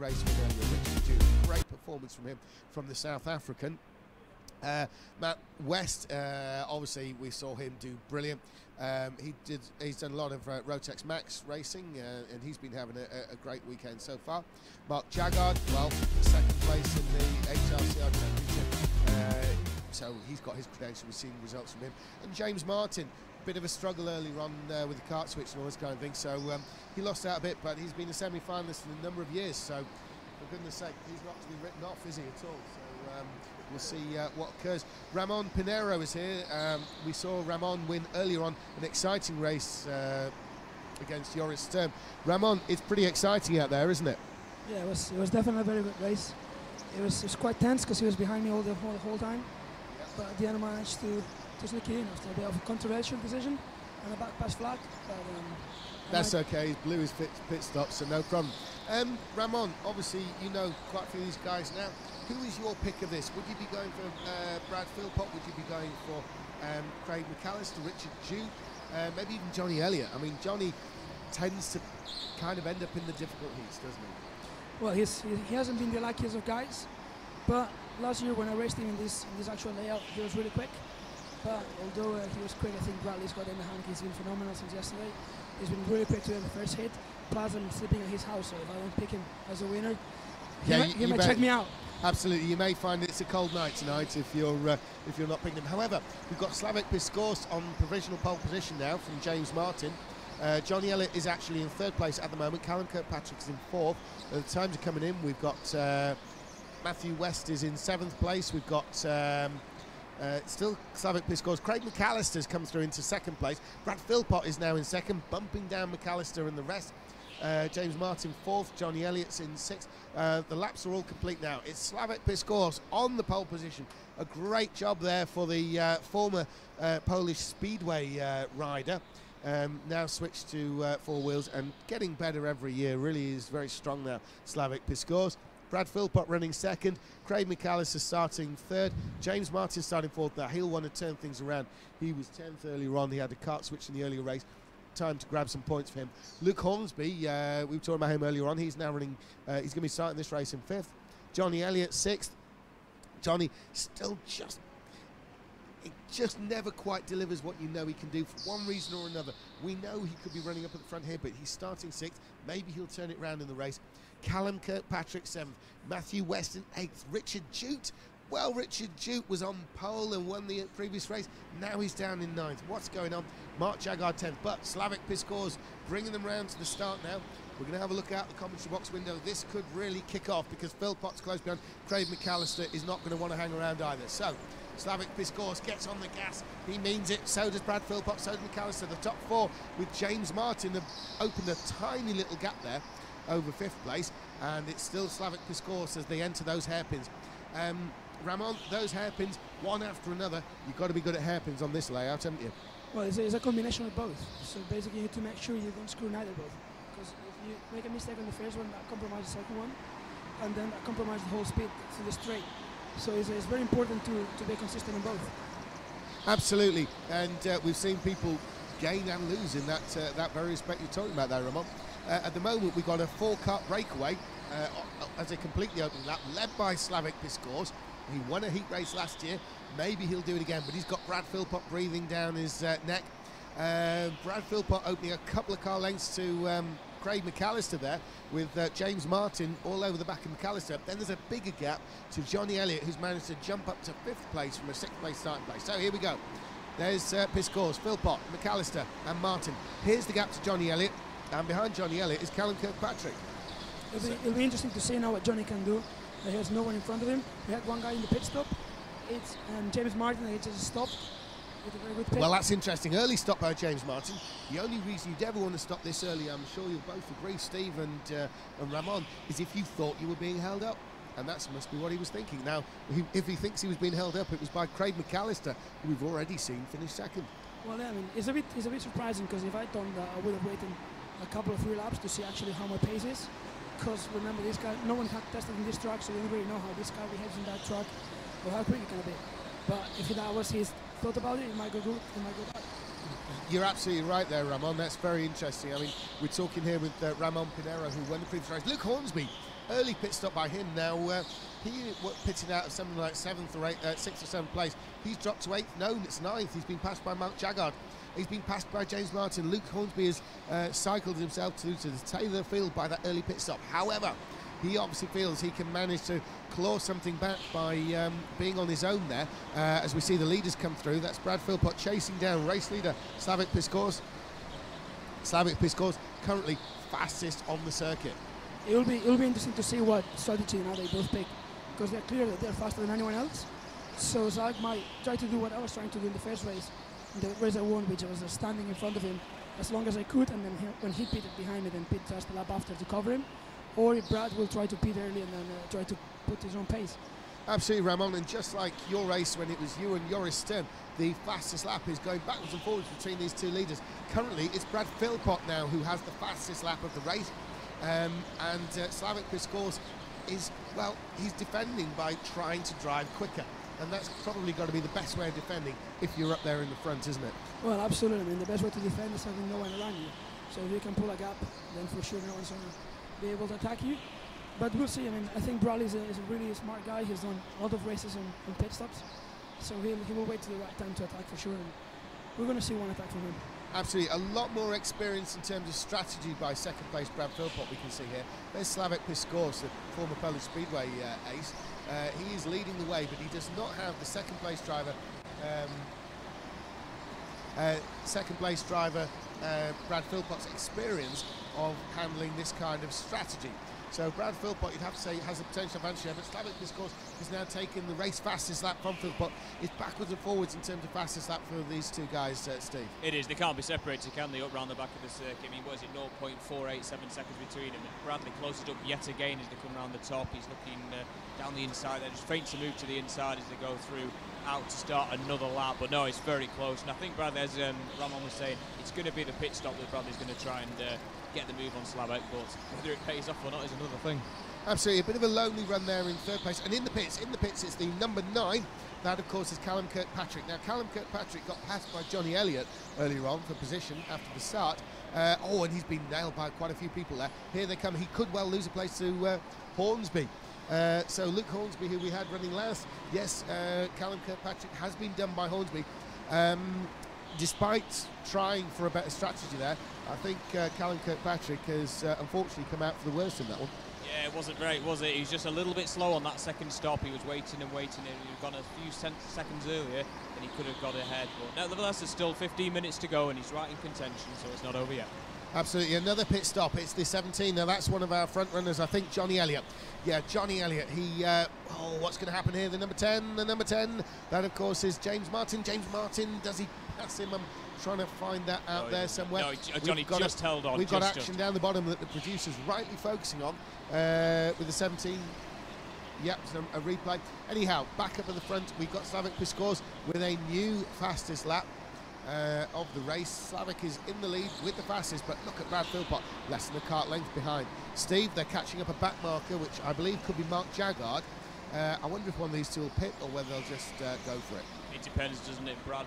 race winner earlier, Richard Duke. Great performance from him, from the South African. Matt West, obviously we saw him do brilliant. He's done a lot of Rotex Max racing, and he's been having a great weekend so far. Mark Jaggard, well, second place in the HRCR Championship, so he's got his credentials. We've seen results from him. And James Martin, bit of a struggle earlier on with the kart switch and all this kind of thing, so he lost out a bit, but he's been a semi-finalist in a number of years, so for goodness sake, he's not to be written off, is he, at all? So we'll see what occurs. Ramon Pinero is here. We saw Ramon win earlier on an exciting race against Joris Sturm. Ramon, it's pretty exciting out there, isn't it? Yeah, it was definitely a very good race. It was quite tense because he was behind me the whole time, but at the end I managed to sneak in after a bit of a controversial decision and a back pass flag. But, that's okay, he's blew his pit stop, so no problem. Ramon, obviously you know quite a few of these guys now. Who is your pick of this? Would you be going for Brad Philpott? Would you be going for Craig McAllister, Richard Duke, maybe even Johnny Elliott? I mean, Johnny tends to kind of end up in the difficult heats, doesn't he? Well, he hasn't been the luckiest of guys, but last year when I raced him in this actual layout, he was really quick. But although he was quick, I think Bradley's got in the hand. He's been phenomenal since yesterday. He's been really quick to the first hit. Plus, I'm sleeping at his house, so if I don't pick him as a winner, he might check me out. Absolutely, you may find it's a cold night tonight if you're not picking him. However, we've got Slavik Piskors on provisional pole position now from James Martin. Johnny Elliott is actually in third place at the moment. Callum Kirkpatrick is in fourth. The times are coming in. We've got Matthew West is in seventh place. We've got still Slavik Piskors. Craig McAllister's come through into second place. Brad Philpott is now in second, bumping down McAllister and the rest. James Martin fourth, Johnny Elliott's in sixth. The laps are all complete now. It's Slavik Piskors on the pole position. A great job there for the former Polish Speedway rider. Now switched to four wheels and getting better every year. Really is very strong now, Slavik Piskors. Brad Philpott running second, Craig McAllister starting third, James Martin starting fourth. Now he'll want to turn things around. He was 10th earlier on. He had a kart switch in the earlier race. Time to grab some points for him. Luke Hornsby, we were talking about him earlier on. He's now running, he's going to be starting this race in fifth. Johnny Elliott sixth. Johnny still just never quite delivers what you know he can do for one reason or another. We know he could be running up at the front here, but he's starting sixth. Maybe he'll turn it around in the race. Callum Kirkpatrick seventh. Matthew West in eighth. Richard Jute. Well, Richard Duke was on pole and won the previous race. Now he's down in ninth. What's going on? Mark Jaggard 10th. But Slavik Piskors bringing them round to the start now. We're going to have a look out the commentary box window. This could really kick off because Philpott's close behind. Craig McAllister is not going to want to hang around either. So Slavik Piskors gets on the gas. He means it. So does Brad Philpott. So does McAllister. The top four with James Martin have opened a tiny little gap there over fifth place. And it's still Slavik Piskors as they enter those hairpins. Ramon, those hairpins, one after another. You've got to be good at hairpins on this layout, haven't you? Well, it's a combination of both. So basically, you need to make sure you don't screw neither both. Because if you make a mistake on the first one, that compromises the second one, and then that compromises the whole speed to the straight. So it's very important to be consistent in both. Absolutely, and we've seen people gain and lose in that very respect you're talking about there, Ramon. At the moment, we've got a four-kart breakaway as a completely open lap, led by Slavik Piskors. He won a heat race last year. Maybe he'll do it again, but he's got Brad Philpott breathing down his neck. Brad Philpott opening a couple of car lengths to Craig McAllister there, with James Martin all over the back of McAllister. Then there's a bigger gap to Johnny Elliott, who's managed to jump up to fifth place from a sixth place starting place. So here we go. There's Piskors, Philpott, McAllister and Martin. Here's the gap to Johnny Elliott, and behind Johnny Elliott is Callum Kirkpatrick. It'll be interesting to see now what Johnny can do. He has no one in front of him. We had one guy in the pit stop. It's James Martin. He just stopped with a very good pit. Well, that's interesting. Early stop by James Martin. The only reason you'd ever want to stop this early, I'm sure you'll both agree, Steve and Ramon, is if you thought you were being held up. And that must be what he was thinking. Now, if he thinks he was being held up, it was by Craig McAllister, who we've already seen finish second. Well, yeah, I mean, it's a bit surprising, because if I'd done that, I would have waited a couple of free laps to see actually how my pace is. Because remember, this guy, no one had tested in this track, so we don't really know how this guy behaves in that track or how quick he can be. But if that was his thought about it, it might go good, it might go bad. You're absolutely right there, Ramon. That's very interesting. I mean, we're talking here with Ramon Pinero, who won the previous race. Luke Hornsby early pit stop by him. Now, he pitted out of something like 7th or 6th or 7th place. He's dropped to 8th. No, it's 9th. He's been passed by Mark Jaggard. He's been passed by James Martin. Luke Hornsby has cycled himself through to the tail of the field by that early pit stop. However, he obviously feels he can manage to claw something back by being on his own there. As we see the leaders come through, that's Brad Philpott chasing down race leader Slavik Piskors. Slavik Piskors currently fastest on the circuit. It'll be interesting to see what strategy now they both pick, because they're clear that they're faster than anyone else. So Zach might try to do what I was trying to do in the first race, the race I won, which was standing in front of him as long as I could, and then when he pitted behind me, then pit just a lap after to cover him. Or if Brad will try to pit early and then try to put his own pace. Absolutely, Ramon, and just like your race when it was you and Joris Stern, the fastest lap is going backwards and forwards between these two leaders. Currently, it's Brad Philpott now who has the fastest lap of the race, and Slavik Piskors is, well, he's defending by trying to drive quicker, and that's probably got to be the best way of defending if you're up there in the front, isn't it? Well, absolutely. I mean, the best way to defend is having no one around you. So if you can pull a gap, then for sure no one's going to be able to attack you. But we'll see. I mean, I think Bradley is a really smart guy. He's done a lot of races on pit stops, so he will wait to the right time to attack for sure, and we're going to see one attack from him. Absolutely, a lot more experience in terms of strategy by second place Brad Philpott, we can see here. There's Slavik Piskors, the former Polish Speedway ace. He is leading the way, but he does not have the second place driver Brad Philpott's experience of handling this kind of strategy. So Brad Philpott, you'd have to say, has a potential advantage here, but Slavik Piskors has now taken the race fastest lap from Philpott. It's backwards and forwards in terms of fastest lap for these two guys, Steve. It is. They can't be separated, can they, up round the back of the circuit? I mean, what is it, 0.487 seconds between them? Bradley closes up yet again as they come round the top. He's looking down the inside there, just faint to move to the inside as they go through out to start another lap, but no, it's very close. And I think Bradley, as Ramon was saying, it's going to be the pit stop that Bradley's going to try and get the move on Slavik, but whether it pays off or not is another thing. Absolutely, a bit of a lonely run there in third place, and in the pits it's the number 9. That, of course, is Callum Kirkpatrick. Now, Callum Kirkpatrick got passed by Johnny Elliott earlier on for position after the start. And he's been nailed by quite a few people there. Here they come. He could well lose a place to Hornsby. So Luke Hornsby, who we had running last, yes, Callum Kirkpatrick has been done by Hornsby. Despite trying for a better strategy there, I think Callum Kirkpatrick has unfortunately come out for the worst in that one. Yeah, it wasn't great, was it? He was just a little bit slow on that second stop. He was waiting and waiting, and he'd gone a few seconds earlier, and he could have got ahead. But nevertheless, there's still 15 minutes to go, and he's right in contention, so it's not over yet. Absolutely, another pit stop. It's the 17. Now that's one of our front runners, I think, Johnny Elliott. Yeah, Johnny Elliott. He, what's going to happen here? The number 10. That, of course, is James Martin. James Martin, does he pass him? I'm trying to find that out there somewhere. No, Johnny just held on. We've got action down the bottom that the producer's rightly focusing on with the 17. Yep, so a replay. Anyhow, back up at the front, we've got Slavik Piskors with a new fastest lap of the race. Slavik is in the lead with the fastest, but look at Brad Philpott, less than a cart length behind. Steve, they're catching up a back marker, which I believe could be Mark Jaggard. I wonder if one of these two will pit or whether they'll just go for it. It depends, doesn't it, Brad?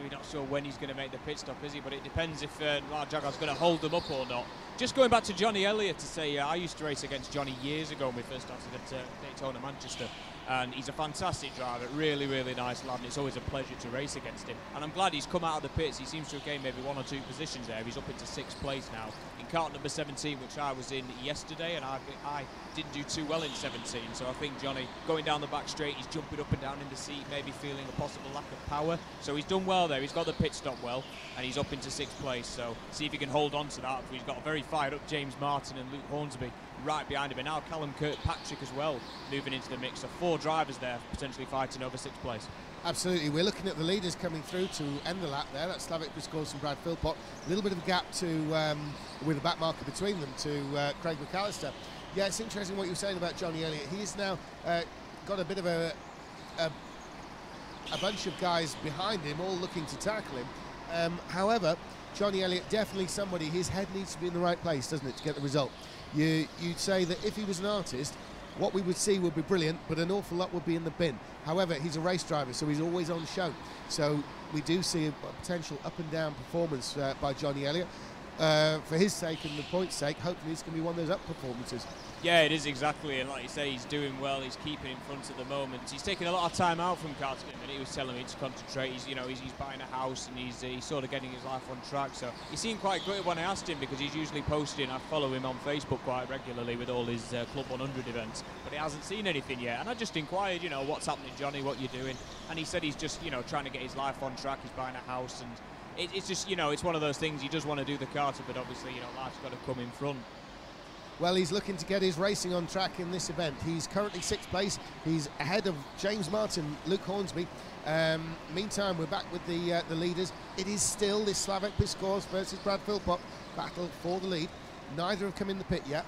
We're not sure when he's going to make the pit stop, is he? But it depends if Mark Jaggard's going to hold them up or not. Just going back to Johnny Elliott to say, I used to race against Johnny years ago when we first started at Daytona, Manchester. And he's a fantastic driver, really, really nice lad, and it's always a pleasure to race against him. And I'm glad he's come out of the pits. He seems to have gained maybe 1 or 2 positions there. He's up into 6th place now in cart number 17, which I was in yesterday, and I didn't do too well in 17. So I think Johnny, going down the back straight, he's jumping up and down in the seat, maybe feeling a possible lack of power. So he's done well there. He's got the pit stop well, and he's up into 6th place. So see if he can hold on to that. He's got a very fired up James Martin and Luke Hornsby right behind him, and now Callum Kirkpatrick as well moving into the mix. So 4 drivers there potentially fighting over 6th place. Absolutely, we're looking at the leaders coming through to end the lap there. That's Slavik Piskors and Brad Philpott. A little bit of a gap to with a back marker between them to Craig McAllister. Yeah, it's interesting what you were saying about Johnny Elliott. He's now got a bit of a bunch of guys behind him all looking to tackle him. However, Johnny Elliott, definitely somebody, his head needs to be in the right place, doesn't it, to get the result. You'd say that if he was an artist, what we would see would be brilliant, but an awful lot would be in the bin. However, he's a race driver, so he's always on show. So we do see a potential up and down performance by Johnny Elliott. for his sake and the point's sake, hopefully it's going to be one of those up performances. Yeah, it is exactly, and like you say, he's doing well. He's keeping in front at the moment. He's taking a lot of time out from karting, and he was telling me to concentrate. He's buying a house, and he's sort of getting his life on track. So he seemed quite gutted when I asked him, because he's usually posting. I follow him on Facebook quite regularly with all his Club 100 events, but he hasn't seen anything yet. And I just inquired, what's happening, Johnny? What you doing? And he said he's just, trying to get his life on track. He's buying a house, and it's just, it's one of those things. He does want to do the karting, but obviously, life's got to come in front. Well, he's looking to get his racing on track in this event. He's currently 6th place. He's ahead of James Martin, Luke Hornsby. Meantime, we're back with the leaders. It is still this Slavek Piskor's versus Brad Philpott battle for the lead. Neither have come in the pit yet.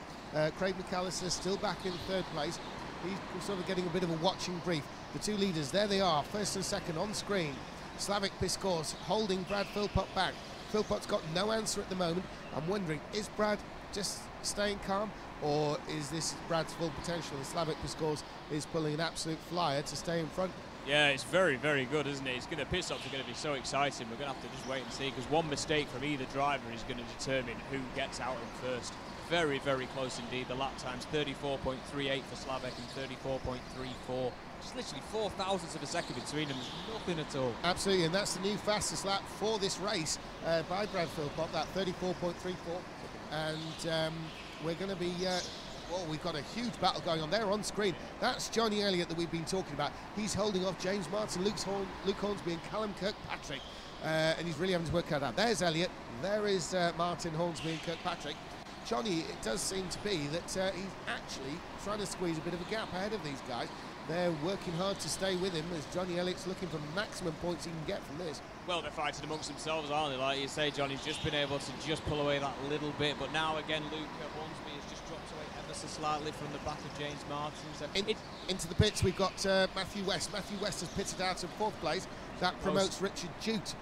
Craig McAllister still back in 3rd place. He's sort of getting a bit of a watching brief. The two leaders, there they are, 1st and 2nd on screen. Slavek Piskor's holding Brad Philpott back. Philpott's got no answer at the moment. I'm wondering, is Brad just staying calm, or is this Brad's full potential? And Slavek Piskor's is pulling an absolute flyer to stay in front. Yeah, it's very, very good, isn't it? The pit stops are going to be so exciting. We're going to have to just wait and see, because one mistake from either driver is going to determine who gets out in first. Very, very close indeed. The lap times 34.38 for Slavek and 34.34. Just literally 4 thousandths of a second between them. There's nothing at all. Absolutely, and that's the new fastest lap for this race by Brad Philpott, that 34.34. And we're going to be, we've got a huge battle going on there on screen. That's Johnny Elliott that we've been talking about. He's holding off James Martin, Luke Hornsby and Callum Kirkpatrick, and he's really having to work that out. There's Elliott, there is Martin, Hornsby and Kirkpatrick. Johnny, it does seem to be that he's actually trying to squeeze a bit of a gap ahead of these guys. They're working hard to stay with him, as Johnny Elliott's looking for maximum points he can get from this. Well, they're fighting amongst themselves, aren't they? Like you say, Johnny's just been able to just pull away that little bit, but now again Luke Hornsby has just dropped away ever so slightly from the back of James Martin. So into the pits we've got Matthew West. Matthew West has pitted out in 4th place. That promotes Richard Jute.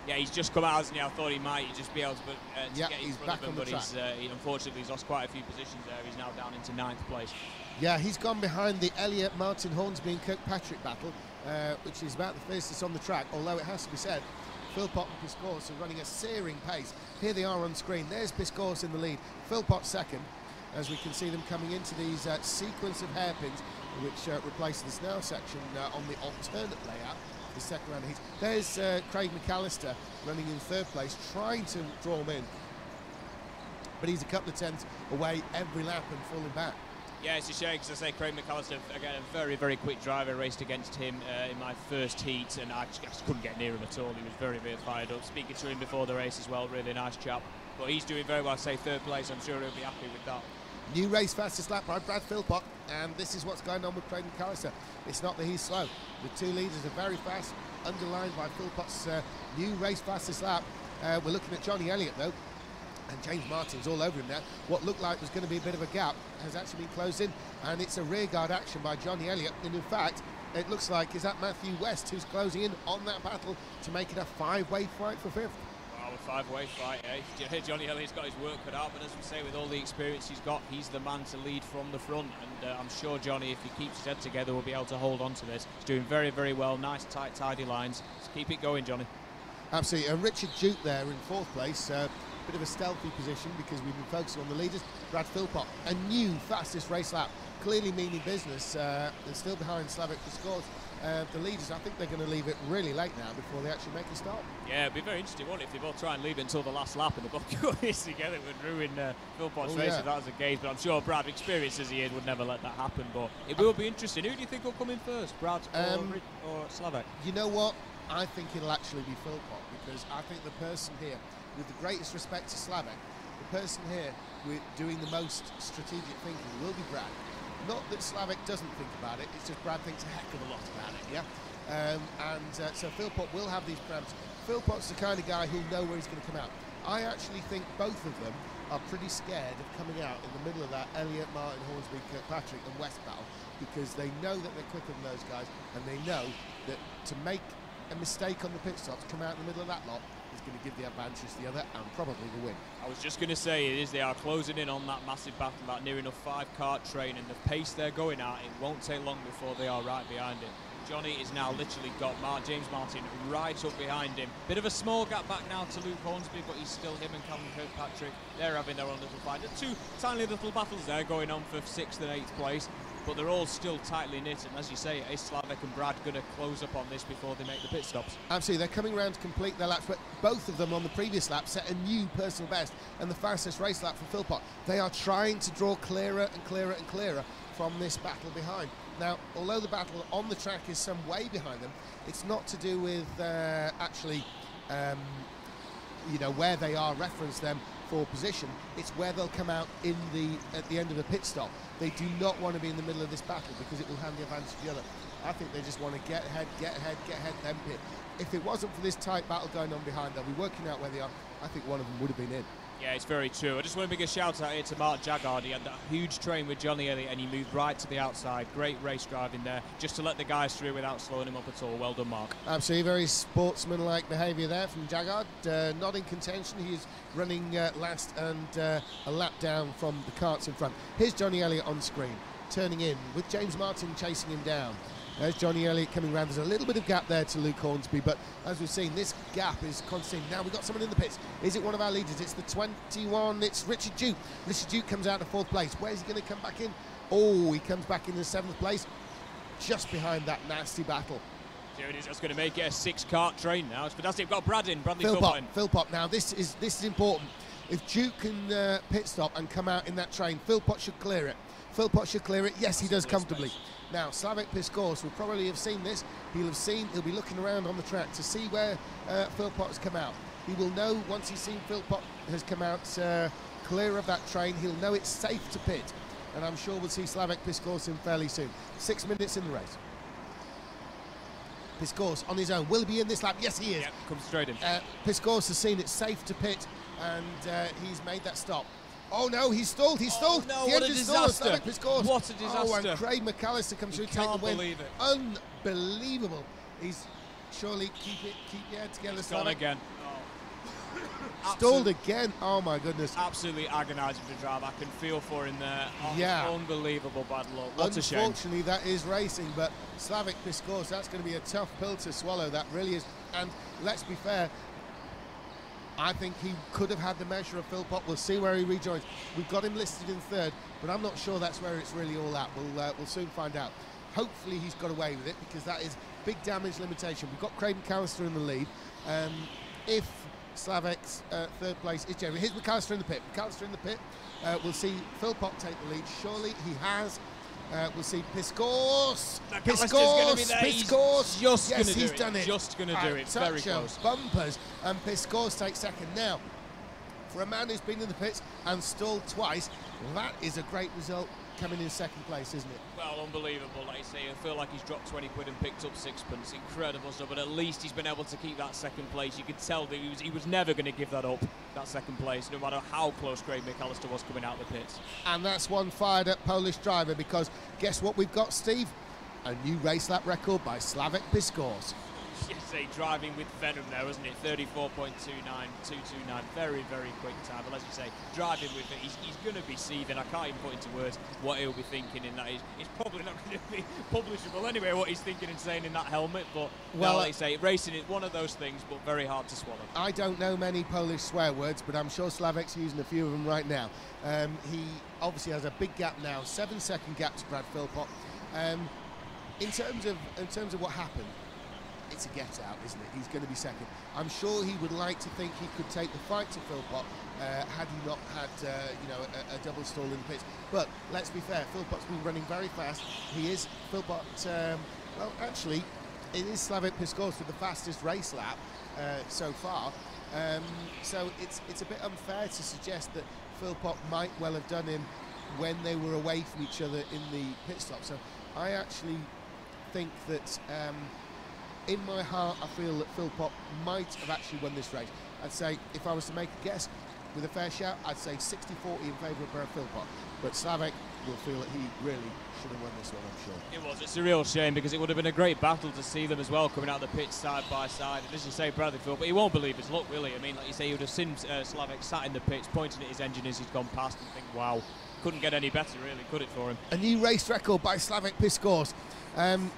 Yeah, he's just come out, hasn't he? I thought he might just be able to get in he's front back of him, on the but track. Unfortunately he's lost quite a few positions there. He's now down into 9th place. Yeah, he's gone behind the Elliott, Martin, Hornsby and Kirkpatrick battle, which is about the fastest on the track, although it has to be said, Philpott and Piskor's are running a searing pace. Here they are on screen. There's Piskor's in the lead, Philpott 2nd, as we can see them coming into these sequence of hairpins, which replace this now section on the alternate layout. The second round of heats. There's Craig McAllister running in 3rd place, trying to draw him in, but he's a couple of tenths away every lap and falling back. Yeah, it's a shame, because I say Craig McAllister, again, a very, very quick driver. Raced against him in my first heat, and I just couldn't get near him at all. He was very, very fired up. Speaking to him before the race as well, really nice chap. But he's doing very well. I say 3rd place. I'm sure he'll be happy with that. New race fastest lap by Brad Philpott, and this is what's going on with Craig McAllister. It's not that he's slow. The two leaders are very fast, underlined by Philpott's new race fastest lap. We're looking at Johnny Elliott though, and James Martin's all over him now. What looked like was going to be a bit of a gap has actually been closed in, and it's a rearguard action by Johnny Elliott. And in fact, it looks like is that Matthew West who's closing in on that battle to make it a 5-way fight for 5th. Well, a 5-way fight, eh? Johnny Elliott's got his work cut out, but as we say, with all the experience he's got, he's the man to lead from the front. And I'm sure Johnny, if he keeps his head together, will be able to hold on to this. He's doing very, very well. Nice, tight, tidy lines. So keep it going, Johnny. Absolutely. And Richard Jute there in 4th place. Bit of a stealthy position because we've been focusing on the leaders. Brad Philpott, a new fastest race lap, clearly meaning business. They're still behind Slavek Piskor's. The leaders, I think they're going to leave it really late now before they actually make a start. Yeah, it'd be very interesting, wouldn't it, if they both try and leave it until the last lap and they both go this together. It would ruin Philpott's race if that was the case. But I'm sure Brad, experienced as he is, would never let that happen. But it will be interesting. Who do you think will come in first, Brad or Slavek? You know what? I think it'll actually be Philpott, because I think the person here, with the greatest respect to Slavek, the person here with doing the most strategic thinking will be Brad. Not that Slavek doesn't think about it, it's just Brad thinks a heck of a lot about it, yeah? So Philpott will have these parameters. Philpott's the kind of guy who'll know where he's going to come out. I actually think both of them are pretty scared of coming out in the middle of that Elliott, Martin, Hornsby, Kirkpatrick and West battle, because they know that they're quicker than those guys, and they know that to make a mistake on the pit stops, come out in the middle of that lot, is going to give the advantage to the other and probably the win. I was just going to say, they are closing in on that massive battle, that near enough 5-kart train, and the pace they're going at, it won't take long before they are right behind it. Johnny is now literally got James Martin right up behind him. Bit of a small gap back now to Luke Hornsby, but he's still him and Callum Kirkpatrick. They're having their own little fight. Two tiny little battles there going on for 6th and 8th place, but they're all still tightly knit. And as you say, is Slavek and Brad going to close up on this before they make the pit stops? Absolutely, they're coming around to complete their laps, but both of them on the previous lap set a new personal best and the fastest race lap for Philpott. They are trying to draw clearer and clearer and clearer from this battle behind. Now, although the battle on the track is some way behind them, it's not to do with you know, where they are, reference them for position. It's where they'll come out at the end of a pit stop. They do not want to be in the middle of this battle because it will hand the advantage to the other. I think they just want to get ahead, then pit. If it wasn't for this tight battle going on behind, they'll be working out where they are. I think one of them would have been in. Yeah, it's very true. I just want to make a shout out here to Mark Jaggard. He had that huge train with Johnny Elliott and he moved right to the outside. Great race driving there, just to let the guys through without slowing him up at all. Well done, Mark. Absolutely, very sportsmanlike behaviour there from Jaggard. Not in contention, he is running last and a lap down from the carts in front. Here's Johnny Elliott on screen, turning in with James Martin chasing him down. There's Johnny Elliott coming round. There's a little bit of gap there to Luke Hornsby, but as we've seen, this gap is constant. Now we've got someone in the pits. Is it one of our leaders? It's the 21. It's Richard Duke. Richard Duke comes out to 4th place. Where's he going to come back in? Oh, he comes back in the 7th place, just behind that nasty battle. Here it is. That's going to make it a 6-cart train now. It's fantastic. We've got Brad in. Bradley Philpott. Now this is important. If Duke can pit stop and come out in that train, Philpott should clear it. Philpott should clear it. Yes, he does comfortably. Now, Slavek Piskorz will probably have seen this. He'll be looking around on the track to see where Philpott has come out. He will know once he's seen Philpott has come out clear of that train, he'll know it's safe to pit. And I'm sure we'll see Slavek Piskorz in fairly soon. 6 minutes in the race. Piskorz on his own. Will he be in this lap? Yes, he is. Yep, comes straight in. Piskorz has seen it's safe to pit and he's made that stop. Oh no, he's stalled, Oh no, what a disaster. What a disaster. Oh, and Craig McAllister comes through, take the win. Believe it. Unbelievable. He's surely keep your head together. He's gone again. Stalled again. Oh my goodness. Absolutely agonising to drive. I can feel for him there. Oh, yeah. Unbelievable bad luck. What a shame. Unfortunately, that is racing, but Slavek Piskorz, that's going to be a tough pill to swallow. That really is. And let's be fair, I think he could have had the measure of Philpott. We'll see where he rejoins. We've got him listed in 3rd, but I'm not sure that's where it's really all at. We'll soon find out. Hopefully he's got away with it because that is big damage limitation. We've got Craig McAllister in the lead. If Slavek's 3rd place is Jeremy, here's McAllister in the pit. McAllister in the pit. We'll see Philpott take the lead. Surely he has. We'll see Piskorz. Piskorz. Yes, he's done it. Just going to do it. Very close. Bumpers, and Piskorz takes 2nd. Now, for a man who's been in the pits and stalled twice, that is a great result coming in 2nd place, isn't it? Well, unbelievable. Like you say, I feel like he's dropped 20 quid and picked up 6pence. Incredible stuff, but at least he's been able to keep that 2nd place. You could tell that he was never going to give that up, that 2nd place, no matter how close Craig McAllister was coming out of the pits. And that's one fired up Polish driver, because guess what we've got, Steve? A new race lap record by Slavek Piskorz. Say driving with venom there, wasn't it? 34.29229, very, very quick time. But as you say, driving with it, he's going to be seething. I can't even put into words what he'll be thinking in that. It's probably not going to be publishable anyway, what he's thinking and saying in that helmet. But well, like you say, racing is one of those things, but very hard to swallow. I don't know many Polish swear words, but I'm sure Slavek's using a few of them right now. He obviously has a big gap now, 7-second gap to Brad Philpott. In terms of what happened, it's a get out, isn't it? He's going to be 2nd. I'm sure he would like to think he could take the fight to Philpott had he not had a double stall in the pits. But let's be fair, Philpott's been running very fast. He is Philpott. Well, actually, it is Slavek Piskorz with the fastest race lap so far. So it's a bit unfair to suggest that Philpott might well have done him when they were away from each other in the pit stop. So I actually think that. In my heart, I feel that Philpott might have actually won this race. I'd say, if I was to make a guess with a fair shout, I'd say 60-40 in favour of Brad Philpott. But Slavek will feel that he really should have won this one, I'm sure. It was. It's a real shame, because it would have been a great battle to see them as well coming out of the pit side by side. And as you say, Bradley Philpott, he won't believe his luck, will he? I mean, like you say, he would have seen Slavek sat in the pits, pointing at his engine as he's gone past and think, wow, couldn't get any better, really, could it, for him? A new race record by Slavek Piskorz.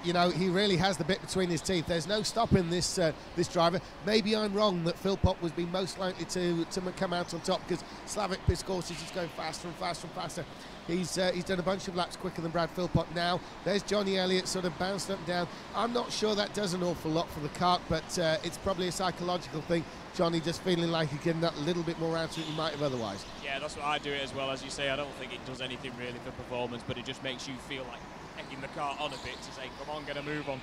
You know, he really has the bit between his teeth. There's no stopping this this driver. Maybe I'm wrong that Philpott was being most likely to come out on top, because Slavik Piskorsi is just going faster and faster and faster. He's done a bunch of laps quicker than Brad Philpott now. There's Johnny Elliott sort of bouncing up and down. I'm not sure that does an awful lot for the kart, but it's probably a psychological thing. Johnny just feeling like he's getting that little bit more out of it than he might have otherwise. Yeah, that's what I do it as well. As you say, I don't think it does anything really for performance, but it just makes you feel like egging the car on a bit to say, come on, get a move on.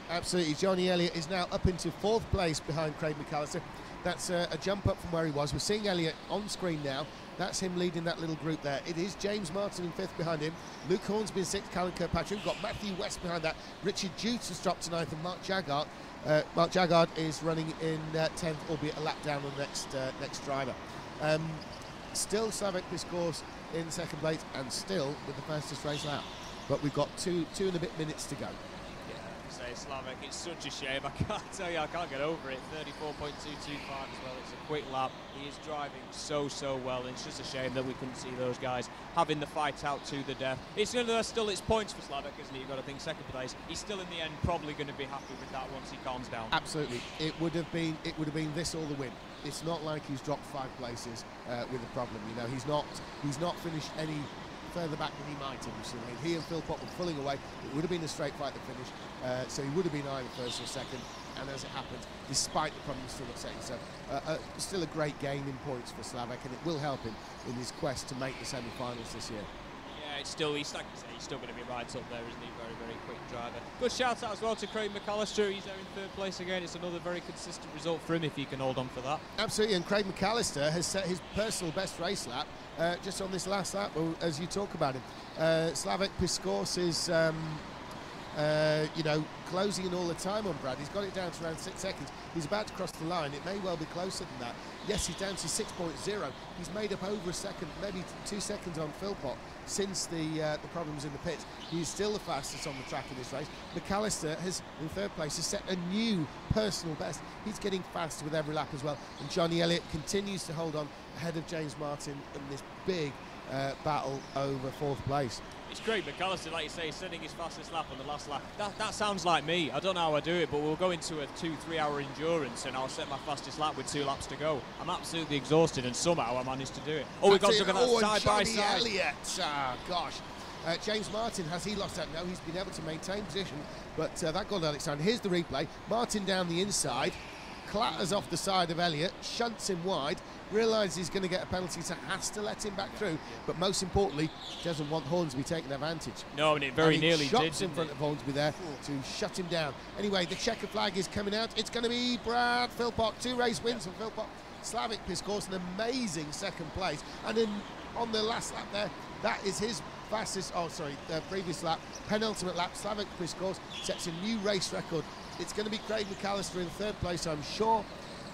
Absolutely. Johnny Elliott is now up into 4th place behind Craig McAllister. That's a jump up from where he was. We're seeing Elliott on screen now. That's him leading that little group there. It is James Martin in 5th behind him. Luke Hornsby in 6th, Callum Kirkpatrick. We've got Matthew West behind that. Richard Jutes has dropped to 9th, and Mark Jaggard. Mark Jaggard is running in 10th, albeit a lap down on the next driver. Still Slavik Piskorsi in 2nd place, and still with the fastest race lap. But we've got two and a bit minutes to go. Say Slavik, it's such a shame. I can't tell you, I can't get over it. 34.225 as well. It's a quick lap. He is driving so well, and it's just a shame that we couldn't see those guys having the fight out to the death. It's still it's points for Slavik, isn't it? You've got to think 2nd place. He's still in the end probably going to be happy with that once he calms down. Absolutely, it would have been this or the win. It's not like he's dropped 5 places with a problem. You know, he's not finished any further back than he might have. He and Philpott were pulling away. It would have been a straight fight to finish, so he would have been either 1st or 2nd. And as it happened, despite the problems, still got 2nd. So still a great gain in points for Slavik, and it will help him in his quest to make the semi-finals this year. Yeah, it's still, he's like you say, he's still going to be right up there, isn't he? Very quick driver. Good shout out as well to Craig McAllister. He's there in 3rd place again. It's another very consistent result for him if he can hold on for that. Absolutely, and Craig McAllister has set his personal best race lap just on this last lap, as you talk about him. Slavik Piskorsi is, you know, closing in all the time on Brad. He's got it down to around 6 seconds. He's about to cross the line. It may well be closer than that. Yes, he's down to 6.0. He's made up over a second, maybe 2 seconds on Philpott since the problems in the pits. He's still the fastest on the track in this race. McAllister has, in 3rd place, has set a new personal best. He's getting faster with every lap as well. And Johnny Elliott continues to hold on ahead of James Martin in this big battle over 4th place. It's Craig McAllister, like you say, setting his fastest lap on the last lap. That sounds like me. I don't know how I do it, but we'll go into a 2-3 hour endurance and I'll set my fastest lap with 2 laps to go. I'm absolutely exhausted, and somehow I managed to do it. Oh, we've got to look at that side by side. Elliott, gosh. James Martin, has he lost that? No, he's been able to maintain position, but that got Alexander. Here's the replay. Martin down the inside, clatters off the side of Elliott, shunts him wide, realises he's going to get a penalty, so has to let him back through, but most importantly, doesn't want Hornsby taking advantage. No, and it very nearly did. Shots in front of Hornsby there to shut him down. Anyway, the checker flag is coming out. It's going to be Brad Philpott. 2 race wins for Philpott. Slavik Piskorsi, an amazing 2nd place. And then on the last lap there, that is his fastest, previous lap, penultimate lap. Slavik Piskorsi sets a new race record. It's going to be Craig McAllister in 3rd place, I'm sure.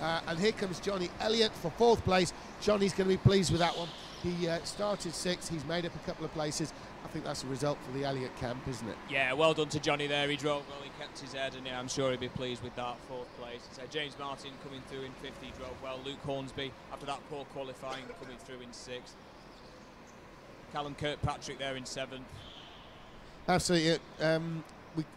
And here comes Johnny Elliott for 4th place. Johnny's going to be pleased with that one. He started 6th. He's made up a couple of places. I think that's a result for the Elliott camp, isn't it? Yeah, well done to Johnny there. He drove well, he kept his head, and yeah, I'm sure he'll be pleased with that 4th place. So James Martin coming through in 5th, he drove well. Luke Hornsby, after that poor qualifying, coming through in 6th. Callum Kirkpatrick there in 7th. Absolutely.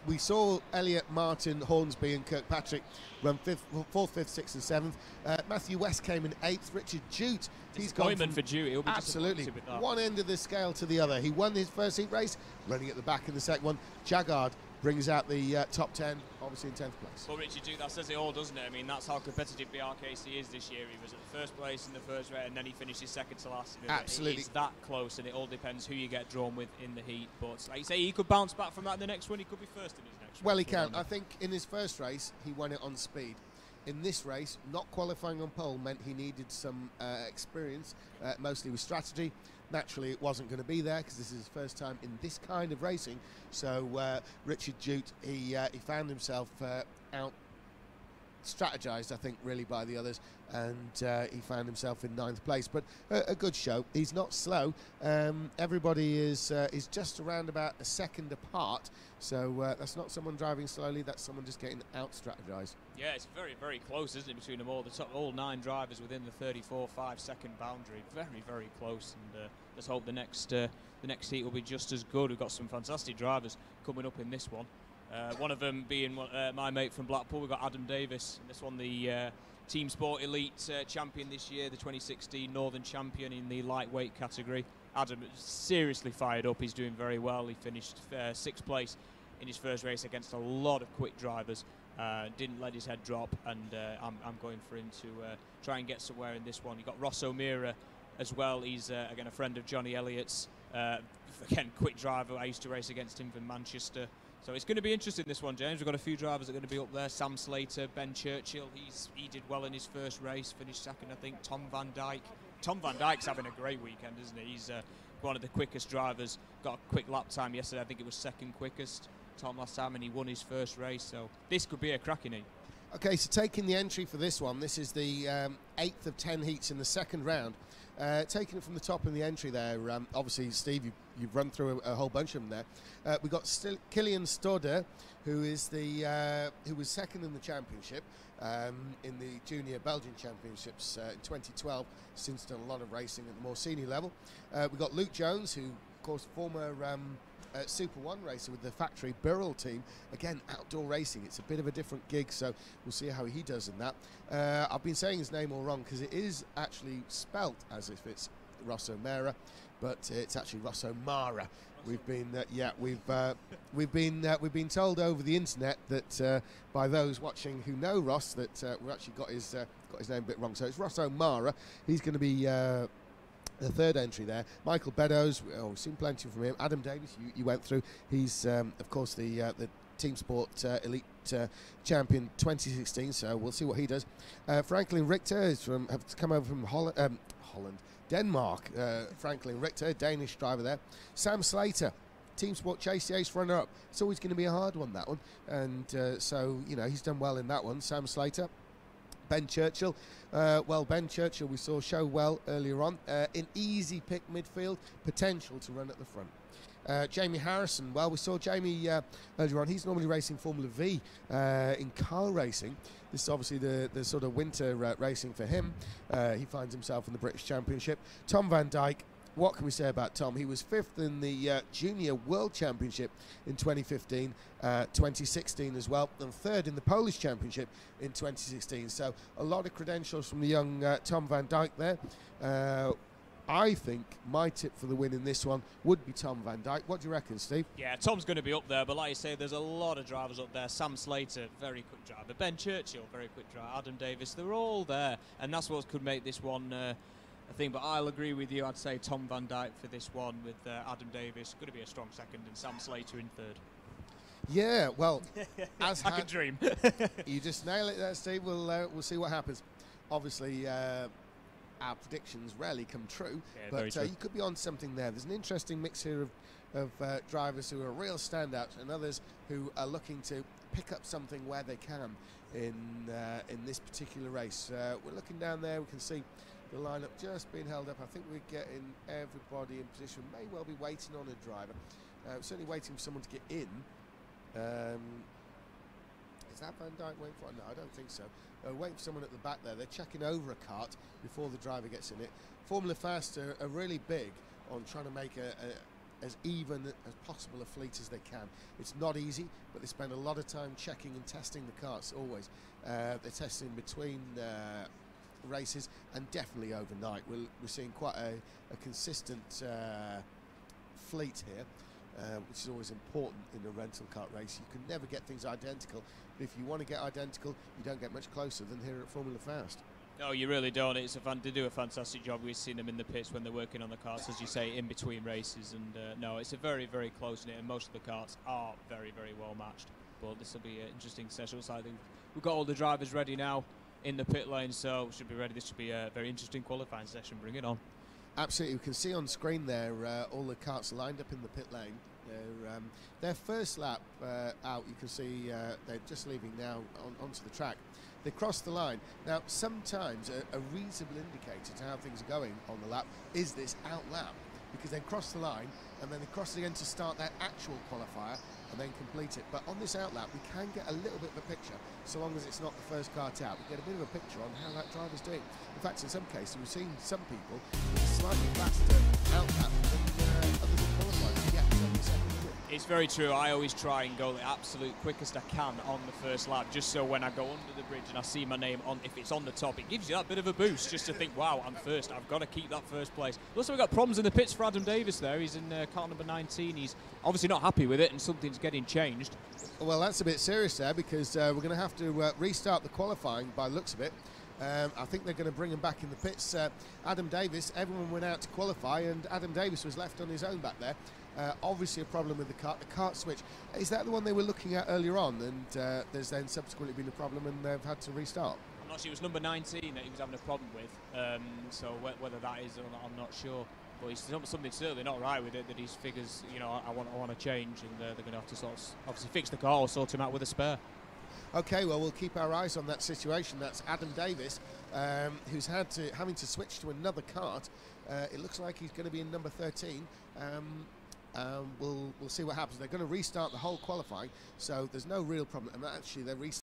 We saw Elliott, Martin, Hornsby and Kirkpatrick run 4th, 5th, 6th and 7th. Matthew West came in 8th. Richard Jute, he's gone from, for Jute. He'll be absolutely with that. One end of the scale to the other. He won his first heat race, running at the back in the second one. Jaggard brings out the top 10, obviously in 10th place. Well, Richard Jute, that says it all, doesn't it? I mean, that's how competitive BRKC is this year. He was at the 1st place in the first race, and then he finished his 2nd to last. Absolutely. It's that close, and it all depends who you get drawn with in the heat. But like you say, he could bounce back from that in the next one. He could be 1st in his next well, race. He can. I think in his first race, he won it on speed. In this race, not qualifying on pole meant he needed some experience, mostly with strategy. Naturally, it wasn't going to be there because this is his first time in this kind of racing. So Richard Jute, he found himself out strategized, I think, really by the others, and he found himself in 9th place. But a good show. He's not slow. Everybody is just around about a second apart. So that's not someone driving slowly. That's someone just getting out strategized. Yeah, it's very close, isn't it, between them all? The top all 9 drivers within the 34.5 second boundary. Very close. And let's hope the next heat will be just as good. We've got some fantastic drivers coming up in this one. One of them being my mate from Blackpool. We've got Adam Davis. And this one, the Team Sport Elite champion this year, the 2016 Northern champion in the lightweight category. Adam is seriously fired up. He's doing very well. He finished 6th place in his first race against a lot of quick drivers. Didn't let his head drop, and I'm going for him to try and get somewhere in this one. You've got Ross O'Meara as well. He's again a friend of Johnny Elliott's. Again, quick driver. I used to race against him from Manchester. So it's going to be interesting, this one, James. We've got a few drivers that are going to be up there. Sam Slater, Ben Churchill. He did well in his first race, finished second, I think. Tom Van Dyke. Tom Van Dyke's having a great weekend, isn't he? He's one of the quickest drivers. Got a quick lap time yesterday. I think it was second quickest, Tom, last time, and he won his first race. So this could be a cracking heat. Okay, so taking the entry for this one, this is the 8th of 10 heats in the second round. Taking it from the top in the entry there, obviously, Steve, you've run through a whole bunch of them there. We've got Kilian Stodder, who was second in the championship in the Junior Belgian Championships in 2012, since done a lot of racing at the more senior level. We've got Luke Jones, who, of course, former Super 1 racer with the factory Burrell team. Again, outdoor racing, it's a bit of a different gig, so we'll see how he does in that. I've been saying his name all wrong because it is actually spelt as if it's Ross O'Meara, but it's actually Ross O'Mara. We've been we've been told over the internet that by those watching who know Ross that we actually got his name a bit wrong. So it's Ross O'Mara. He's going to be the third entry there. Michael Beddoes, we've seen plenty from him. Adam Davis, you went through. He's, of course, the Team Sport Elite champion 2016, so we'll see what he does. Franklin Richter has come over from Holland, Denmark. Franklin Richter, Danish driver there. Sam Slater, Team Sport Chase the Ace runner-up. It's always going to be a hard one, that one. And so, he's done well in that one, Sam Slater. Ben Churchill. Ben Churchill we saw show well earlier on. In easy pick midfield, potential to run at the front. Jamie Harrison, we saw Jamie earlier on. He's normally racing Formula V in car racing. This is obviously the sort of winter racing for him. He finds himself in the British Championship. Tom Van Dyke. What can we say about Tom? He was 5th in the Junior World Championship in 2015, 2016 as well, and 3rd in the Polish Championship in 2016. So a lot of credentials from the young Tom Van Dyke there. I think my tip for the win in this one would be Tom Van Dyke. What do you reckon, Steve? Yeah, Tom's going to be up there, but like you say, there's a lot of drivers up there. Sam Slater, very quick driver. Ben Churchill, very quick driver. Adam Davis, they're all there, and that's what could make this one a thing. But I'll agree with you. I'd say Tom Van Dyke for this one, with Adam Davis going to be a strong second and Sam Slater in third. Yeah, well, as I can dream. You just nail it there, Steve. We'll see what happens. Obviously, our predictions rarely come true, but you could be on something there. There's an interesting mix here of drivers who are real standouts and others who are looking to pick up something where they can in this particular race. We're looking down there. We can see the lineup just being held up. I think we're getting everybody in position. May well be waiting on a driver. Certainly waiting for someone to get in. Is that Van Dyke waiting for it? No, I don't think so. Waiting for someone at the back there. They're checking over a cart before the driver gets in it. Formula Fast are really big on trying to make as even as possible a fleet as they can. It's not easy, but they spend a lot of time checking and testing the carts always. They're testing between races and definitely overnight. We're seeing quite a consistent fleet here. Which is always important in a rental kart race. You can never get things identical, but if you want to get identical, you don't get much closer than here at Formula Fast. No, you really don't. They do a fantastic job. We've seen them in the pits when they're working on the karts, as you say, in between races. And no, it's a very, very close knit, and most of the karts are very, very well matched. But this will be an interesting session. So I think we've got all the drivers ready now in the pit lane, so we should be ready. This should be a very interesting qualifying session. Bring it on. Absolutely, we can see on screen there all the karts lined up in the pit lane. Their first lap out, you can see they're just leaving now onto the track. They crossed the line. Now, sometimes a reasonable indicator to how things are going on the lap is this out lap. because they cross the line and then they cross it again to start their actual qualifier and then complete it. But on this outlap, we can get a little bit of a picture, so long as it's not the first kart out. We get a bit of a picture on how that driver's doing. In fact, in some cases, we've seen some people with a slightly faster outlap than others in qualifying. Yeah, it's only a second. It's very true. I always try and go the absolute quickest I can on the first lap, just so when I go under the bridge and I see my name on, if it's on the top, it gives you that bit of a boost just to think, wow, I'm first. I've got to keep that first place. Also, we've got problems in the pits for Adam Davis there. He's in car number 19. He's obviously not happy with it, and something's getting changed. Well, that's a bit serious there, because we're going to have to restart the qualifying by the looks of it. I think they're going to bring him back in the pits. Adam Davis, everyone went out to qualify, and Adam Davis was left on his own back there. Obviously a problem with the kart switch. Is that the one they were looking at earlier on, and there's then subsequently been a problem and they've had to restart? I'm not sure. It was number 19 that he was having a problem with, so whether that is or not, I'm not sure. But he's something certainly not right with it, that his figures, you know, I want to change, and they're going to have to sort of obviously fix the car or sort him out with a spare. Okay, well, we'll keep our eyes on that situation. That's Adam Davis, who's having to switch to another kart. It looks like he's going to be in number 13. We'll see what happens. They're going to restart the whole qualifying, so there's no real problem. And actually, they're restarting